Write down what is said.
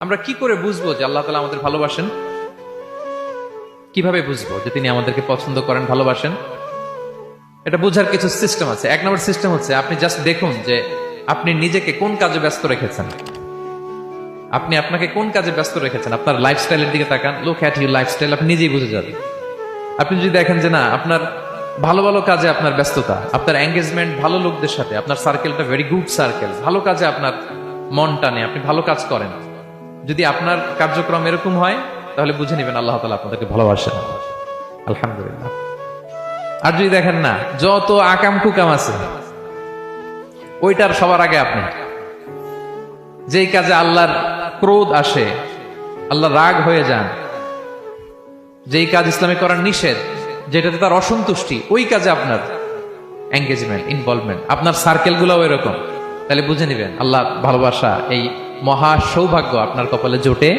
আমরা কি করে বুঝবো যে আল্লাহ তাআলা আমাদের ভালোবাসেন? কিভাবে বুঝবো যে তিনি আমাদেরকে পছন্দ করেন, ভালোবাসেন? এটা বোঝার কিছু সিস্টেম আছে। এক নম্বর সিস্টেম হচ্ছে আপনি জাস্ট দেখুন যে আপনি নিজেকে কোন কাজে ব্যস্ত রেখেছেন। আপনি আপনাকে কোন কাজে ব্যস্ত রেখেছেন, আপনার লাইফস্টাইলের দিকে তাকান। লুক অ্যাট ইউর লাইফস্টাইল, আপনি নিজেই বুঝে যাবেন। আপনি যদি দেখেন যে না, আপনার ভালো ভালো কাজে আপনার ব্যস্ততা, আপনার এঙ্গেজমেন্ট ভালো লোকদের সাথে, আপনার সার্কেলটা ভেরি গুড সার্কেল, ভালো কাজে আপনার মন টানে, আপনি ভালো কাজ করেন, যদি আপনার কার্যক্রম এরকম হয়, তাহলে বুঝে নেবেন আল্লাহ তাআলা আপনাদেরকে ভালোবাসেন। আলহামদুলিল্লাহ। আর যদি দেখেন না, যত আকাম কুকাম আছে ওইটার সবার আগে আপনি, যেই কাজে আল্লাহর ক্রোধ আসে, আল্লাহ রাগ হয়ে যান, যেই কাজ ইসলামে করার নিষেধ, যেটাতে তার অসন্তুষ্টি, ওই কাজে আপনার এঙ্গেজমেন্ট, ইনভলভমেন্ট, আপনার সার্কেল গুলাও এরকম, তাহলে বুঝে নিবেন আল্লাহ ভালোবাসা, এই মহা সৌভাগ্য আপনার কপালে জোটে